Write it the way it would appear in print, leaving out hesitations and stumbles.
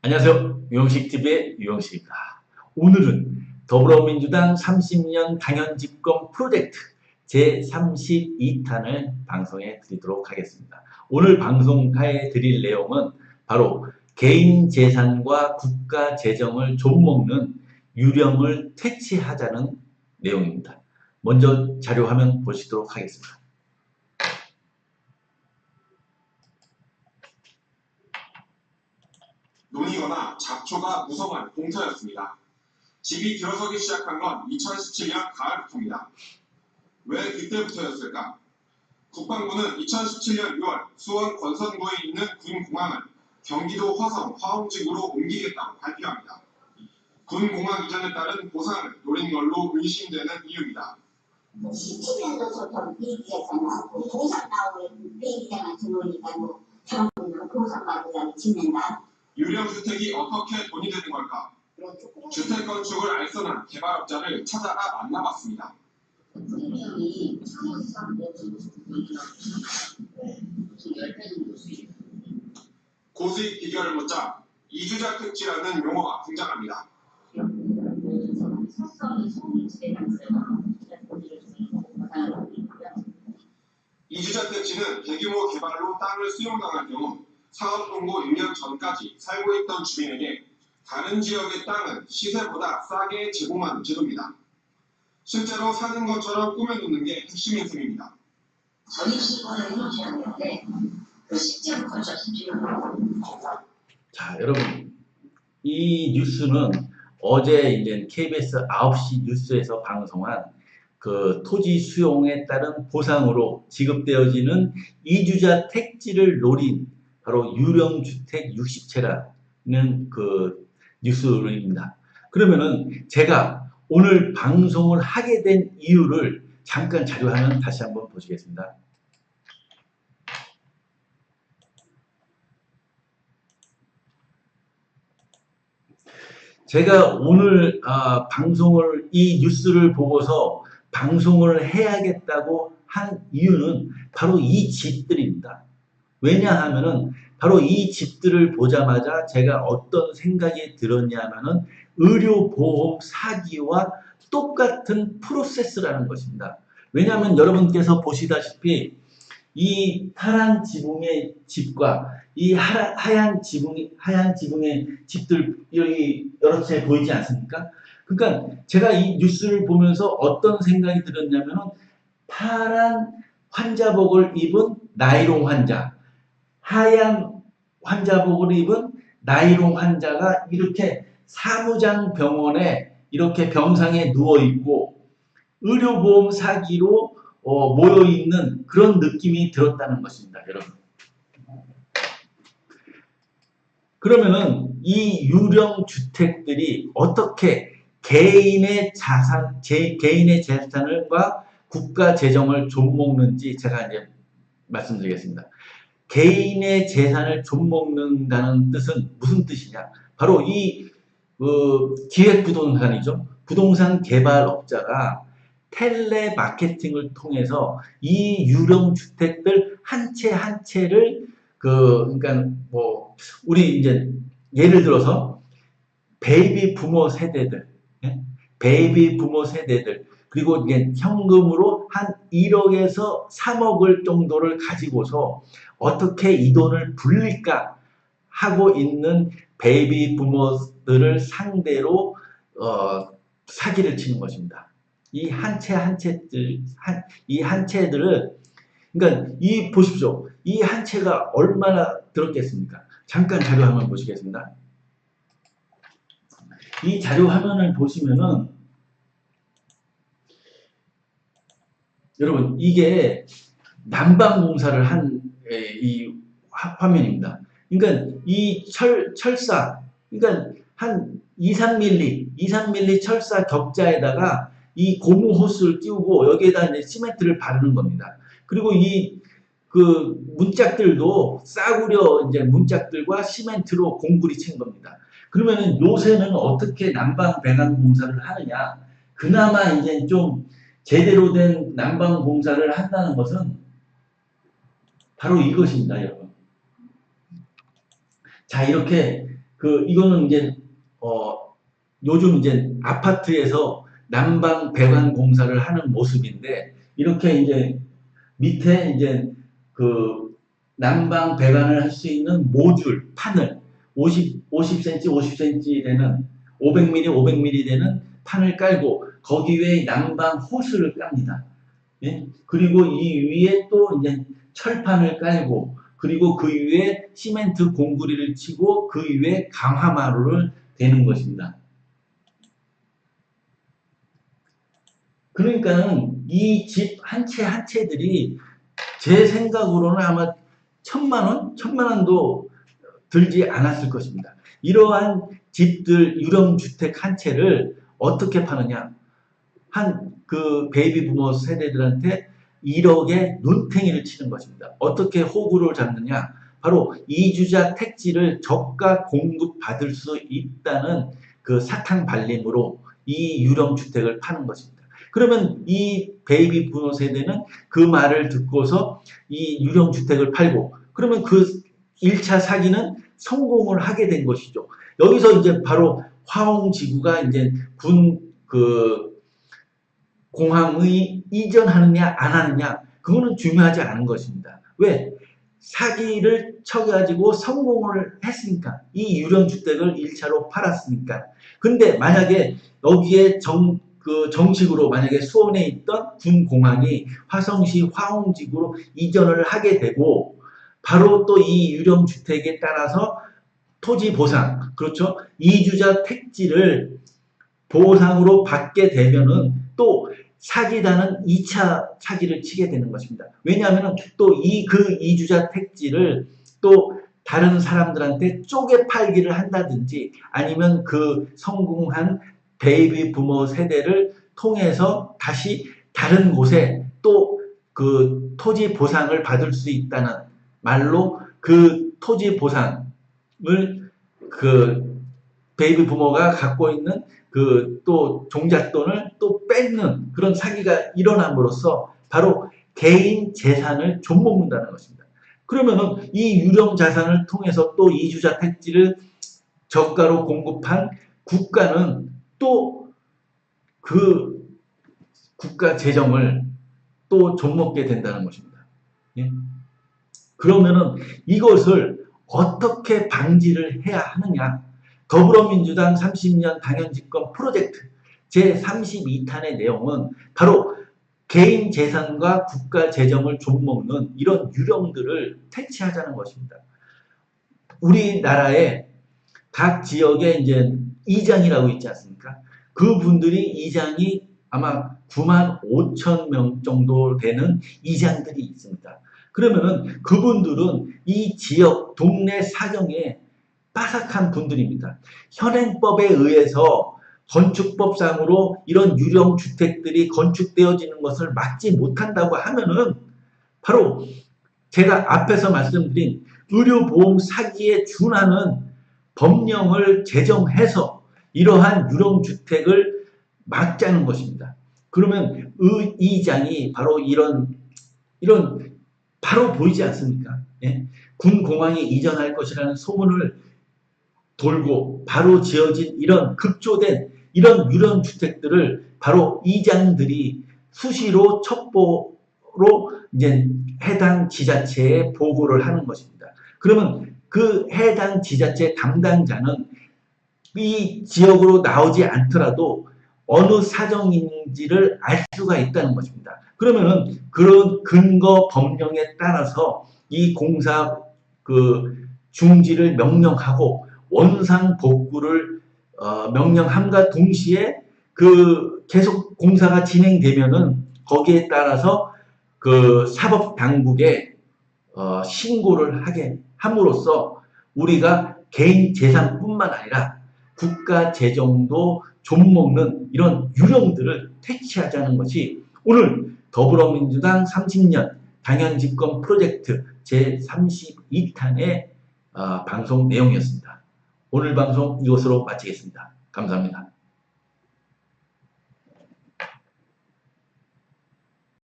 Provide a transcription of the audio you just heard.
안녕하세요. 유영식TV의 유영식입니다. 오늘은 더불어민주당 30년 당연집권 프로젝트 제32탄을 방송해 드리도록 하겠습니다. 오늘 방송해 드릴 내용은 바로 개인 재산과 국가 재정을 좀먹는 유령을 퇴치하자는 내용입니다. 먼저 자료화면 보시도록 하겠습니다. 논의거나 잡초가 무성한 공터였습니다. 집이 들어서기 시작한 건 2017년 가을부터입니다. 왜 그때부터였을까? 국방부는 2017년 6월 수원 권선구에 있는 군공항을 경기도 화성 화홍직으로 옮기겠다고 발표합니다. 군공항 이전에 따른 보상을 노린 걸로 의심되는 이유입니다. 17년도부터 비행기에서는 보상 나오면 비행기장을 들어오니까 전부 보상받으라고 짓는다. 유령주택이 어떻게 돈이 되는 걸까? 주택 건축을 알선한 개발업자를 찾아가 만나봤습니다. 프리미엄이 상호상 고수익 비결을 묻자 이주자 택지라는 용어가 등장합니다. 이주자 택지는 대규모 개발로 땅을 수용당할 경우 사업공고 1년 전까지 살고 있던 주민에게 다른 지역의 땅은 시세보다 싸게 제공하는 제도입니다. 실제로 사는 것처럼 꾸며놓는 게 핵심인 셈입니다. 전입신고를 해놓으셔야 되는데 실제로 거쳐서 필요해요. 자, 여러분, 이 뉴스는 어제 이제 KBS 9시 뉴스에서 방송한 그 토지 수용에 따른 보상으로 지급되어지는 이주자 택지를 노린 바로 유령주택 60채라는 그 뉴스입니다. 그러면은 제가 오늘 방송을 하게 된 이유를 잠깐 자료화면 다시 한번 보시겠습니다. 제가 오늘 방송을 이 뉴스를 보고서 방송을 해야겠다고 한 이유는 바로 이 집들입니다. 왜냐하면은 바로 이 집들을 보자마자 제가 어떤 생각이 들었냐면은 의료보험 사기와 똑같은 프로세스라는 것입니다. 왜냐하면 여러분께서 보시다시피 이 파란 지붕의 집과 이 하얀 지붕의 집들 여기 여러 채 보이지 않습니까? 그러니까 제가 이 뉴스를 보면서 어떤 생각이 들었냐면은 파란 환자복을 입은 나이롱 환자, 하얀 환자복을 입은 나이롱 환자가 이렇게 사무장 병원에 이렇게 병상에 누워 있고 의료보험 사기로 모여있는 그런 느낌이 들었다는 것입니다, 여러분. 그러면은 이 유령 주택들이 어떻게 개인의 재산과 국가 재정을 좀먹는지 제가 이제 말씀드리겠습니다. 개인의 재산을 좀먹는다는 뜻은 무슨 뜻이냐? 바로 이 기획부동산이죠. 부동산 개발업자가 텔레마케팅을 통해서 이 유령 주택들 한 채 한 채를 그러니까 뭐 우리 이제 예를 들어서 베이비 부모 세대들, 베이비 부모 세대들 그리고 이제 현금으로 한 1억에서 3억을 정도를 가지고서 어떻게 이 돈을 불릴까 하고 있는 베이비 부모들을 상대로 사기를 치는 것입니다. 이 한 채 한 채들, 이 한 채들을, 그러니까 이 보십시오. 이 한 채가 얼마나 들었겠습니까? 잠깐 자료 화면 보시겠습니다. 이 자료 화면을 보시면은 여러분 이게 난방공사를 한 이 화면입니다. 그러니까 이 철사, 그러니까 한 2-3mm 철사 격자에다가 이 고무 호스를 띄우고 여기에다 이제 시멘트를 바르는 겁니다. 그리고 이 그 문짝들도 싸구려 이제 문짝들과 시멘트로 공구리 친 겁니다. 그러면은 요새는 어떻게 난방 배관 공사를 하느냐? 그나마 이제 좀 제대로 된 난방 공사를 한다는 것은 바로 이것입니다, 여러분. 자, 이렇게 이거는 이제 요즘 이제 아파트에서 난방 배관 공사를 하는 모습인데, 이렇게 이제 밑에 이제 그 난방 배관을 할 수 있는 모듈 판을 50cm, 50cm 되는 500mm, 500mm 되는 판을 깔고 거기 위에 난방 호스를 깝니다. 예? 그리고 이 위에 또 이제 철판을 깔고, 그리고 그 위에 시멘트 공구리를 치고 그 위에 강화마루를 대는 것입니다. 그러니까는 이 집 한 채 한 채들이 제 생각으로는 아마 1,000만 원도 들지 않았을 것입니다. 이러한 집들, 유령주택 한 채를 어떻게 파느냐? 그 베이비 부모 세대들한테 1억의 눈탱이를 치는 것입니다. 어떻게 호구를 잡느냐? 바로 이주자 택지를 저가 공급받을 수 있다는 그 사탕 발림으로 이 유령주택을 파는 것입니다. 그러면 이 베이비 부모 세대는 그 말을 듣고서 이 유령주택을 팔고, 그러면 그 1차 사기는 성공을 하게 된 것이죠. 여기서 이제 바로 화홍지구가 이제 공항의 이전하느냐 안 하느냐, 그거는 중요하지 않은 것입니다. 왜? 사기를 쳐가지고 성공을 했으니까, 이 유령주택을 1차로 팔았으니까. 근데 만약에 여기에 정식으로 만약에 수원에 있던 군공항이 화성시 화홍지구로 이전을 하게 되고, 바로 또 이 유령주택에 따라서 토지 보상, 그렇죠? 이주자 택지를 보상으로 받게 되면은 또 사기단은 2차 사기를 치게 되는 것입니다. 왜냐하면 또 그 이주자 택지를 또 다른 사람들한테 쪼개 팔기를 한다든지, 아니면 그 성공한 베이비 부모 세대를 통해서 다시 다른 곳에 또 그 토지 보상을 받을 수 있다는 말로, 그 토지 보상을 그 베이비 부모가 갖고 있는 그 또 종잣돈을 또 뺏는 그런 사기가 일어남으로써 바로 개인 재산을 좀먹는다는 것입니다. 그러면은 이 유령 자산을 통해서 또 이주자 택지를 저가로 공급한 국가는 또 그 국가 재정을 또 좀먹게 된다는 것입니다. 예? 그러면은 이것을 어떻게 방지를 해야 하느냐? 더불어민주당 30년 당연집권 프로젝트 제32탄의 내용은 바로 개인 재산과 국가 재정을 좀먹는 이런 유령들을 퇴치하자는 것입니다. 우리나라의 각 지역에 이제 이장이라고 있지 않습니까? 그분들이 이장이 아마 95,000명 정도 되는 이장들이 있습니다. 그러면은 그분들은 이 지역 동네 사정에 빠삭한 분들입니다. 현행법에 의해서 건축법상으로 이런 유령 주택들이 건축되어지는 것을 막지 못한다고 하면은 바로 제가 앞에서 말씀드린 의료보험 사기에 준하는 법령을 제정해서 이러한 유령 주택을 막자는 것입니다. 그러면 이장이 바로 이런 바로 보이지 않습니까? 예? 군공항에 이전할 것이라는 소문을 돌고 바로 지어진 이런 급조된 이런 유령 주택들을 바로 이장들이 수시로 첩보로 이제 해당 지자체에 보고를 하는 것입니다. 그러면 그 해당 지자체 담당자는 이 지역으로 나오지 않더라도 어느 사정인지를 알 수가 있다는 것입니다. 그러면은 그런 근거 법령에 따라서 이 공사 중지를 명령하고 원상 복구를 명령함과 동시에 계속 공사가 진행되면은 거기에 따라서 그 사법 당국에 신고를 하게 함으로써 우리가 개인 재산뿐만 아니라 국가 재정도 좀먹는 이런 유령들을 퇴치하자는 것이 오늘 더불어민주당 30년 당연집권 프로젝트 제32탄의 방송 내용이었습니다. 오늘 방송 이것으로 마치겠습니다. 감사합니다.